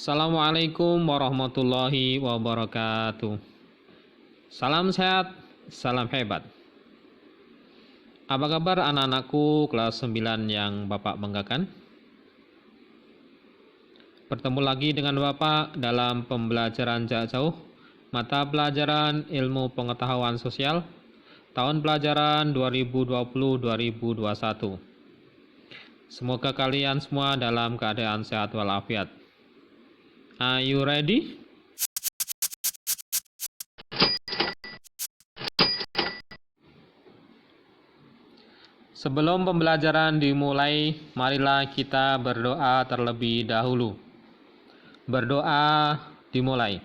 Assalamualaikum warahmatullahi wabarakatuh. Salam sehat, salam hebat. Apa kabar anak-anakku kelas 9 yang Bapak banggakan? Bertemu lagi dengan Bapak dalam pembelajaran jarak jauh, mata pelajaran ilmu pengetahuan sosial, tahun pelajaran 2020-2021. Semoga kalian semua dalam keadaan sehat walafiat. Are you ready? Sebelum pembelajaran dimulai, marilah kita berdoa terlebih dahulu. Berdoa dimulai.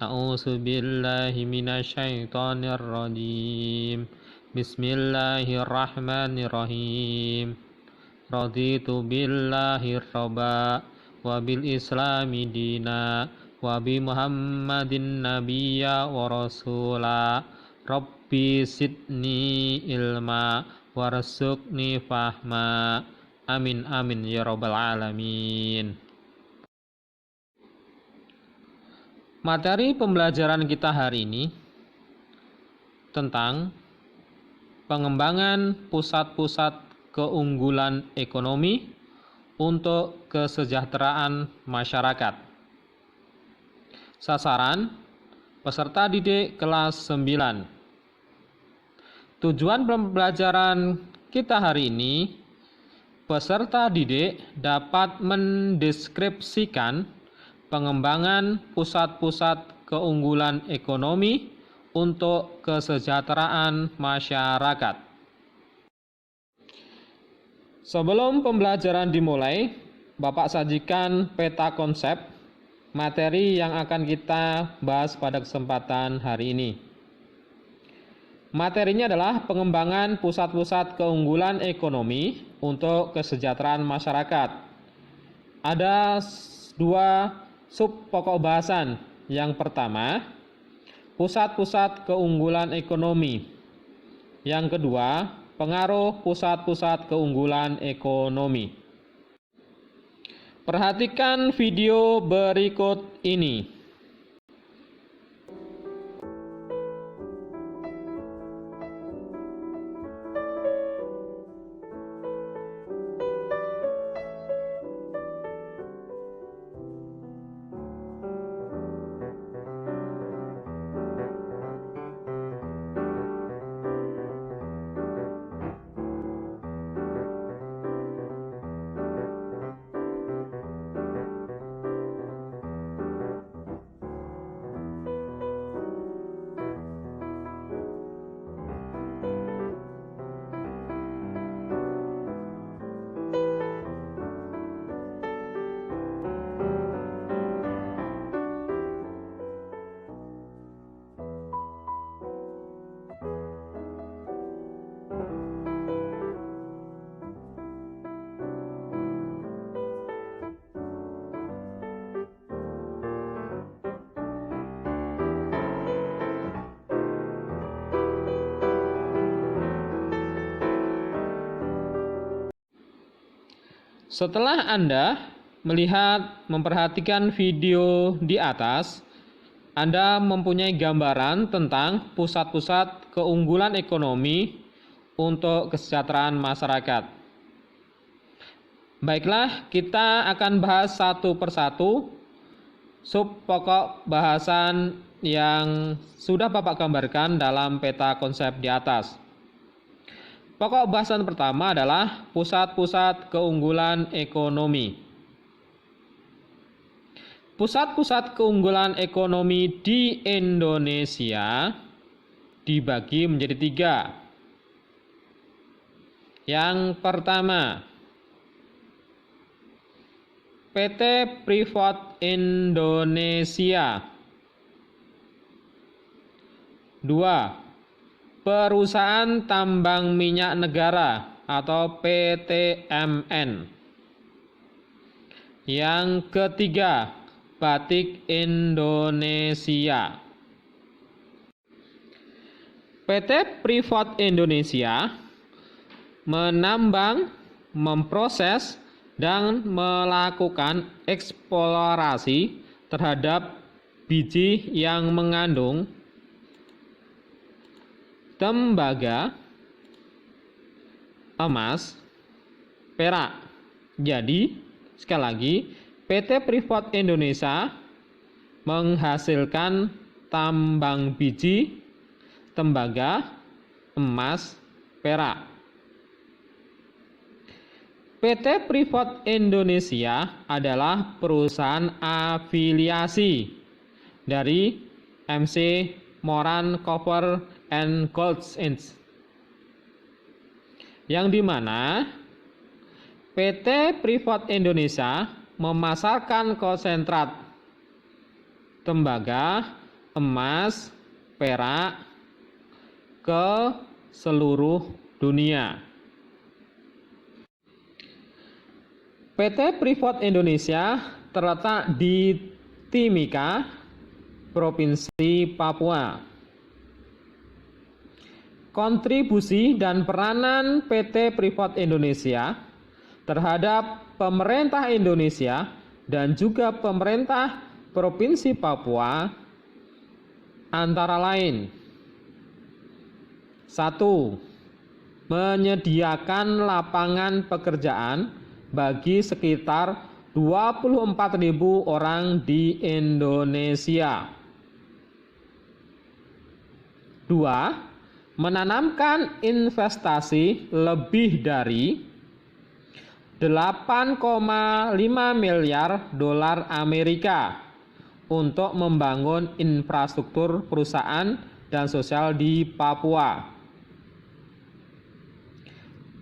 A'udzubillahi minasyaitonirrajim. Bismillahirrahmanirrahim. Raditu billahi robba wa bil islami dina wa bi muhammadin nabiyya wa rasula. Rabbi sidni ilma warzuqni fahma. Amin amin ya rabbal alamin. Materi pembelajaran kita hari ini tentang pengembangan pusat-pusat keunggulan ekonomi untuk kesejahteraan masyarakat. Sasaran peserta didik kelas 9. Tujuan pembelajaran kita hari ini, peserta didik dapat mendeskripsikan pengembangan pusat-pusat keunggulan ekonomi untuk kesejahteraan masyarakat. Sebelum pembelajaran dimulai, Bapak sajikan peta konsep materi yang akan kita bahas pada kesempatan hari ini. Materinya adalah pengembangan pusat-pusat keunggulan ekonomi untuk kesejahteraan masyarakat. Ada dua sub pokok bahasan. Yang pertama, pusat-pusat keunggulan ekonomi. Yang kedua, pengaruh pusat-pusat keunggulan ekonomi. Perhatikan video berikut ini. Setelah Anda memperhatikan video di atas, Anda mempunyai gambaran tentang pusat-pusat keunggulan ekonomi untuk kesejahteraan masyarakat. Baiklah, kita akan bahas satu persatu sub pokok bahasan yang sudah Bapak gambarkan dalam peta konsep di atas. Pokok bahasan pertama adalah pusat-pusat keunggulan ekonomi. Pusat-pusat keunggulan ekonomi di Indonesia dibagi menjadi 3. Yang pertama, PT Freeport Indonesia. 2. Perusahaan Tambang Minyak Negara atau PTMN. Yang ketiga, Batik Indonesia. PT Freeport Indonesia menambang, memproses, dan melakukan eksplorasi terhadap biji yang mengandung tembaga, emas, perak. Jadi, sekali lagi, PT Freeport Indonesia menghasilkan tambang biji, tembaga, emas, perak. PT Freeport Indonesia adalah perusahaan afiliasi dari MC Moran Copper and Gold Inc. Yang dimana PT Freeport Indonesia memasarkan konsentrat tembaga, emas, perak ke seluruh dunia. PT Freeport Indonesia terletak di Timika, Provinsi Papua. Kontribusi dan peranan PT Freeport Indonesia terhadap pemerintah Indonesia dan juga pemerintah Provinsi Papua antara lain: 1. Menyediakan lapangan pekerjaan bagi sekitar 24.000 orang di Indonesia. 2. Menanamkan investasi lebih dari 8,5 miliar dolar Amerika untuk membangun infrastruktur perusahaan dan sosial di Papua.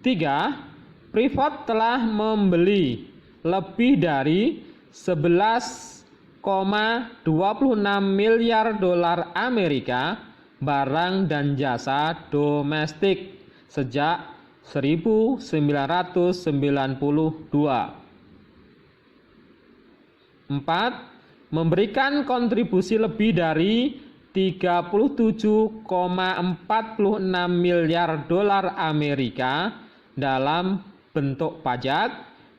3. Freeport telah membeli lebih dari 11,26 miliar dolar Amerika barang dan jasa domestik sejak 1992. 4. Memberikan kontribusi lebih dari 37,46 miliar dolar Amerika dalam bentuk pajak,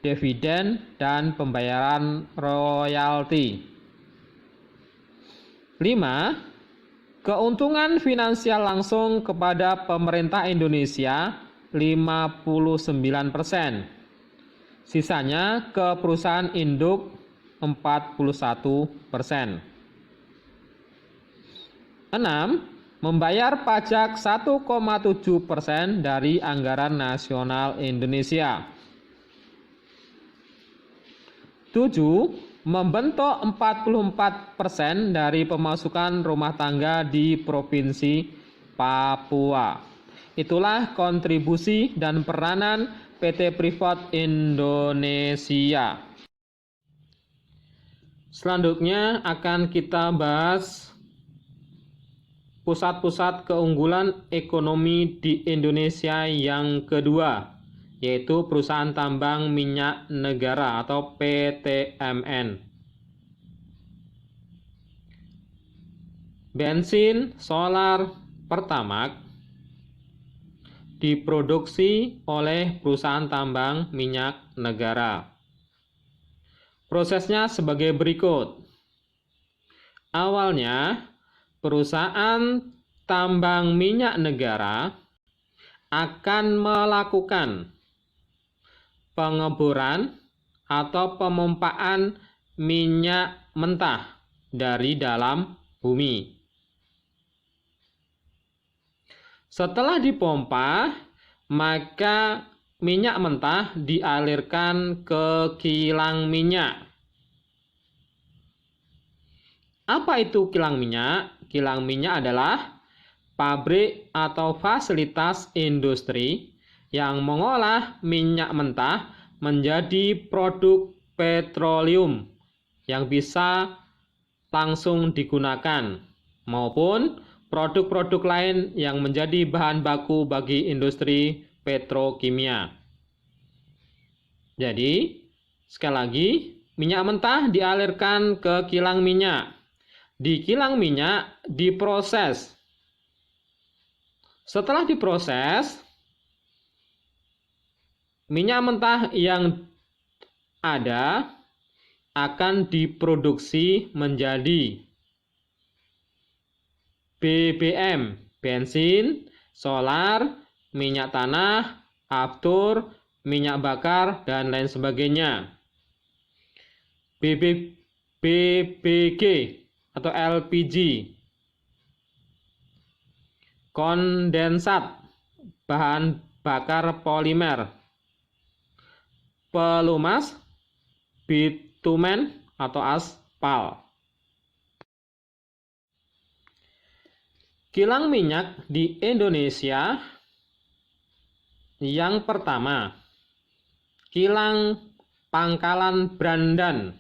dividen, dan pembayaran royalti. 5. Keuntungan finansial langsung kepada pemerintah Indonesia 59%. Sisanya ke perusahaan induk 41%. 6. Membayar pajak 1,7% dari anggaran nasional Indonesia. 7. Membentuk 44% dari pemasukan rumah tangga di Provinsi Papua. Itulah kontribusi dan peranan PT Freeport Indonesia. Selanjutnya akan kita bahas pusat-pusat keunggulan ekonomi di Indonesia yang kedua, yaitu perusahaan tambang minyak negara atau PTMN. Bensin, solar, Pertamax diproduksi oleh perusahaan tambang minyak negara. Prosesnya sebagai berikut. Awalnya, perusahaan tambang minyak negara akan melakukan pengeboran atau pemompaan minyak mentah dari dalam bumi. Setelah dipompa, maka minyak mentah dialirkan ke kilang minyak. Apa itu kilang minyak? Kilang minyak adalah pabrik atau fasilitas industri yang mengolah minyak mentah menjadi produk petroleum yang bisa langsung digunakan, maupun produk-produk lain yang menjadi bahan baku bagi industri petrokimia. Jadi, sekali lagi, minyak mentah dialirkan ke kilang minyak. Di kilang minyak diproses. Setelah diproses, minyak mentah yang ada akan diproduksi menjadi BBM, bensin, solar, minyak tanah, aftur, minyak bakar, dan lain sebagainya. BBG atau LPG, kondensat, bahan bakar polimer, pelumas, bitumen atau aspal. Kilang minyak di Indonesia yang pertama, kilang Pangkalan Brandan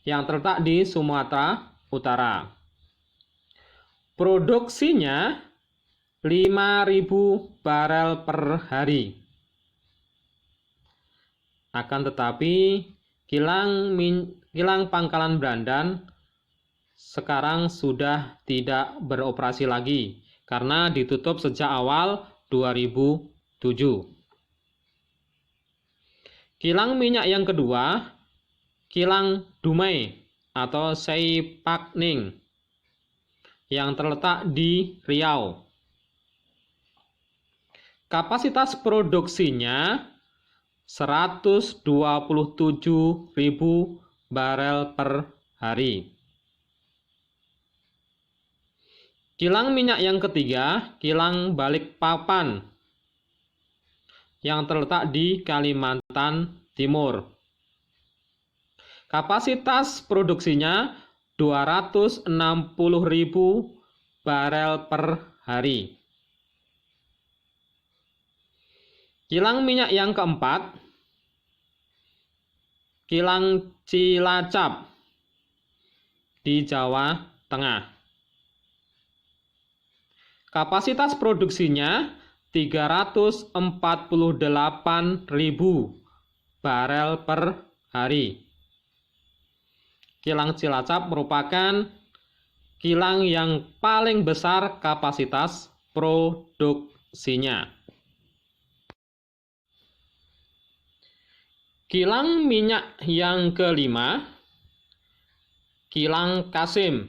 yang terletak di Sumatera Utara. Produksinya 5.000 barel per hari. Akan tetapi kilang Pangkalan Brandan sekarang sudah tidak beroperasi lagi karena ditutup sejak awal 2007. Kilang minyak yang kedua, Kilang Dumai atau Seipakning yang terletak di Riau. Kapasitas produksinya 127.000 barel per hari. Kilang minyak yang ketiga, Kilang Balikpapan yang terletak di Kalimantan Timur. Kapasitas produksinya 260.000 barel per hari. Kilang minyak yang keempat, Kilang Cilacap di Jawa Tengah. Kapasitas produksinya 348.000 barel per hari. Kilang Cilacap merupakan kilang yang paling besar kapasitas produksinya. Kilang minyak yang kelima, Kilang Kasim,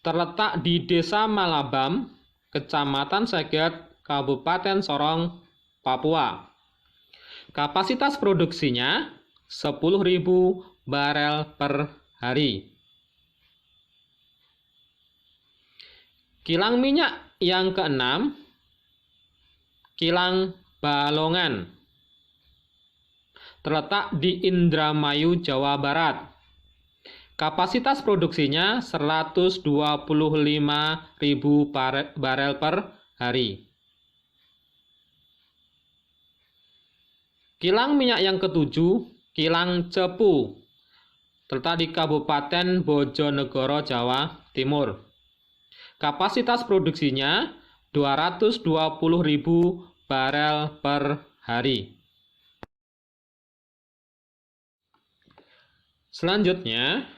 terletak di Desa Malabam, Kecamatan Seget, Kabupaten Sorong, Papua. Kapasitas produksinya 10.000 barel per hari. Kilang minyak yang keenam, Kilang Balongan, terletak di Indramayu, Jawa Barat. Kapasitas produksinya 125.000 barel per hari. Kilang minyak yang ketujuh, Kilang Cepu, terletak di Kabupaten Bojonegoro, Jawa Timur. Kapasitas produksinya 220.000 barel per hari. Selanjutnya,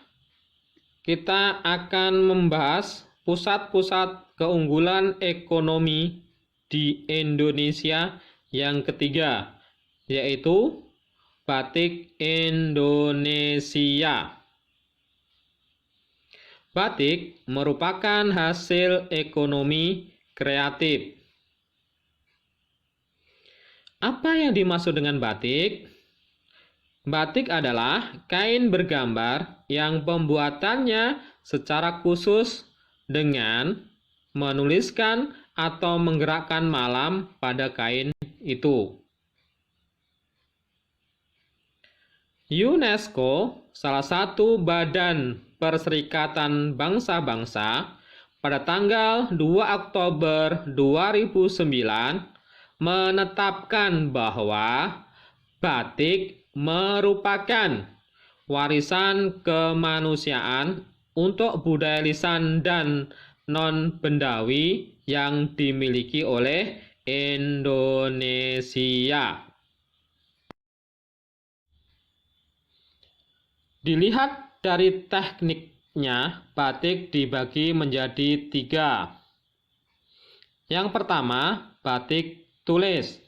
kita akan membahas pusat-pusat keunggulan ekonomi di Indonesia yang ketiga, yaitu Batik Indonesia. Batik merupakan hasil ekonomi kreatif. Apa yang dimaksud dengan batik? Batik adalah kain bergambar yang pembuatannya secara khusus dengan menuliskan atau menggerakkan malam pada kain itu. UNESCO, salah satu badan Perserikatan Bangsa-Bangsa, pada tanggal 2 Oktober 2009 menetapkan bahwa batik merupakan warisan kemanusiaan untuk budaya lisan dan non-bendawi yang dimiliki oleh Indonesia. Dilihat dari tekniknya, batik dibagi menjadi 3. Yang pertama, batik tulis.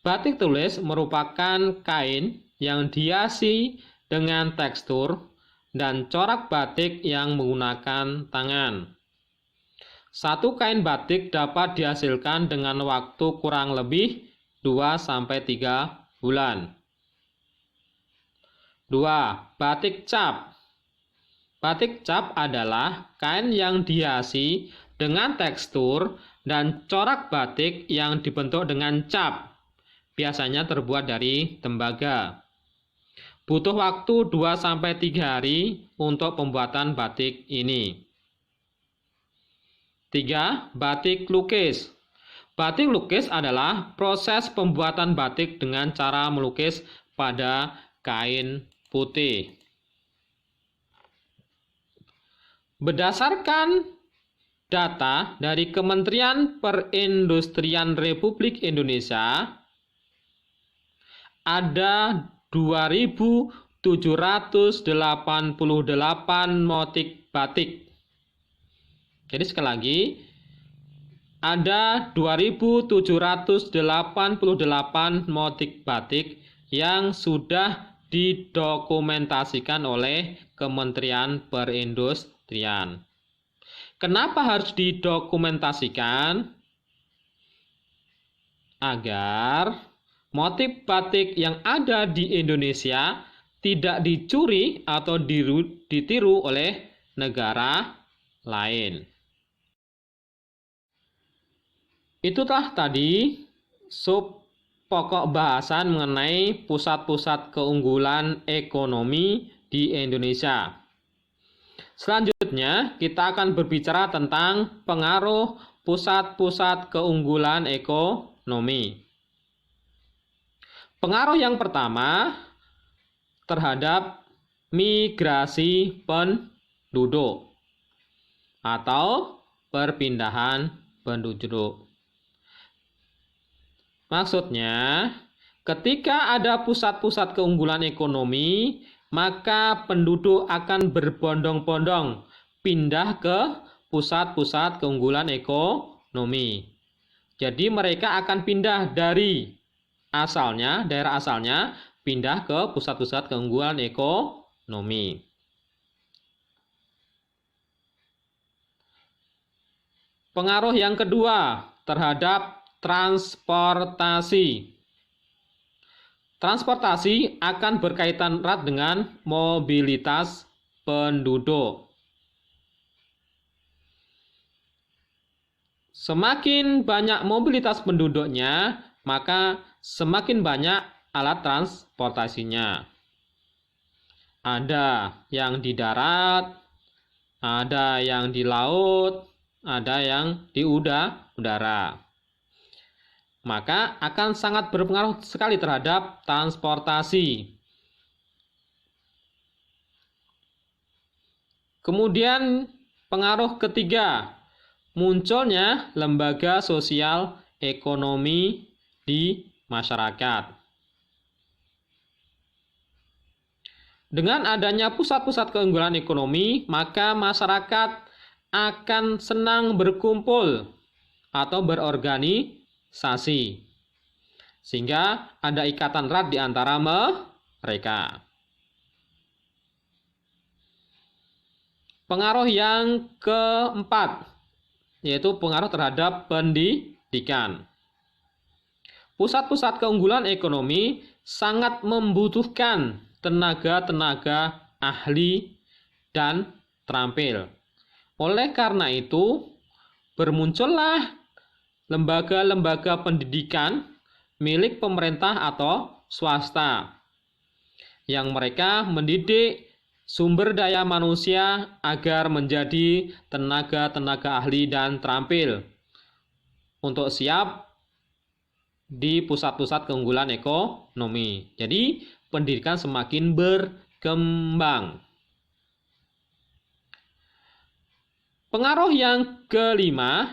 Batik tulis merupakan kain yang dihiasi dengan tekstur dan corak batik yang menggunakan tangan. Satu kain batik dapat dihasilkan dengan waktu kurang lebih 2-3 bulan. 2. Batik cap. Batik cap adalah kain yang dihiasi dengan tekstur dan corak batik yang dibentuk dengan cap. Biasanya terbuat dari tembaga. Butuh waktu 2-3 hari untuk pembuatan batik ini. 3. Batik lukis. Batik lukis adalah proses pembuatan batik dengan cara melukis pada kain putih. Berdasarkan data dari Kementerian Perindustrian Republik Indonesia, ada 2.788 motif batik. Jadi sekali lagi, ada 2.788 motif batik yang sudah didokumentasikan oleh Kementerian Perindustrian. Kenapa harus didokumentasikan? Agar motif batik yang ada di Indonesia tidak dicuri atau ditiru oleh negara lain. Itulah tadi sub pokok bahasan mengenai pusat-pusat keunggulan ekonomi di Indonesia. Selanjutnya, kita akan berbicara tentang pengaruh pusat-pusat keunggulan ekonomi. Pengaruh yang pertama terhadap migrasi penduduk atau perpindahan penduduk. Maksudnya, ketika ada pusat-pusat keunggulan ekonomi, maka penduduk akan berbondong-bondong pindah ke pusat-pusat keunggulan ekonomi. Jadi mereka akan pindah dari daerah asalnya, pindah ke pusat-pusat keunggulan ekonomi. Pengaruh yang kedua terhadap transportasi. Transportasi akan berkaitan erat dengan mobilitas penduduk. Semakin banyak mobilitas penduduknya, maka semakin banyak alat transportasinya. Ada yang di darat, ada yang di laut, ada yang di udara. Maka akan sangat berpengaruh sekali terhadap transportasi. Kemudian pengaruh ketiga, munculnya lembaga sosial ekonomi di masyarakat. Dengan adanya pusat-pusat keunggulan ekonomi, maka masyarakat akan senang berkumpul atau berorganisasi, sehingga ada ikatan erat di antara mereka. Pengaruh yang keempat, yaitu pengaruh terhadap pendidikan. Pusat-pusat keunggulan ekonomi sangat membutuhkan tenaga-tenaga ahli dan terampil. Oleh karena itu, bermuncullah lembaga-lembaga pendidikan milik pemerintah atau swasta yang mereka mendidik sumber daya manusia agar menjadi tenaga-tenaga ahli dan terampil untuk siap di pusat-pusat keunggulan ekonomi. Jadi, pendidikan semakin berkembang. Pengaruh yang kelima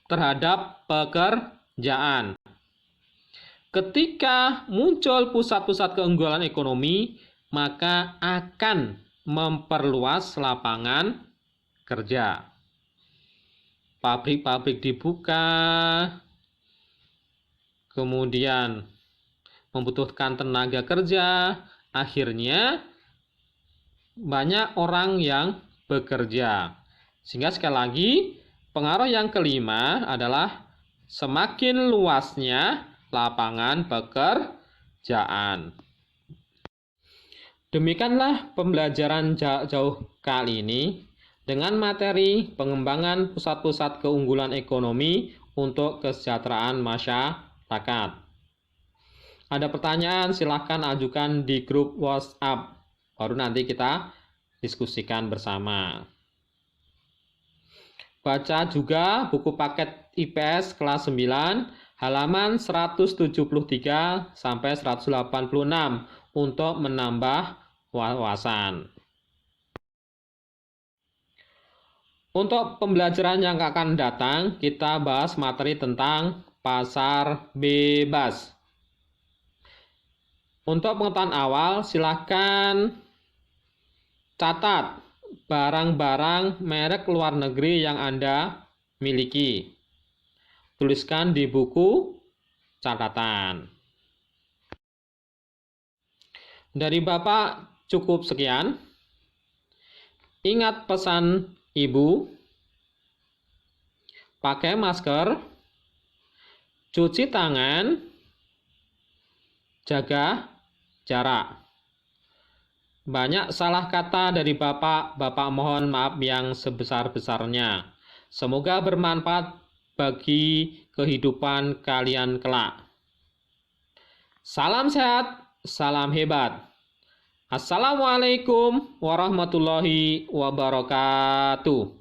terhadap pekerjaan. Ketika muncul pusat-pusat keunggulan ekonomi, maka akan memperluas lapangan kerja. Pabrik-pabrik dibuka, kemudian membutuhkan tenaga kerja, akhirnya banyak orang yang bekerja. Sehingga sekali lagi, pengaruh yang kelima adalah semakin luasnya lapangan pekerjaan. Demikianlah pembelajaran jauh kali ini dengan materi pengembangan pusat-pusat keunggulan ekonomi untuk kesejahteraan masyarakat. Ada pertanyaan silahkan ajukan di grup WhatsApp, baru nanti kita diskusikan bersama. Baca juga buku paket IPS kelas 9 halaman 173 sampai 186 untuk menambah wawasan. Untuk pembelajaran yang akan datang, kita bahas materi tentang pasar bebas. Untuk pengetahuan awal, silakan catat barang-barang merek luar negeri yang Anda miliki. Tuliskan di buku catatan. Dari Bapak cukup sekian. Ingat pesan Ibu, pakai masker, cuci tangan, jaga jarak. Banyak salah kata dari Bapak mohon maaf yang sebesar-besarnya. Semoga bermanfaat bagi kehidupan kalian kelak. Salam sehat, salam hebat. Assalamualaikum warahmatullahi wabarakatuh.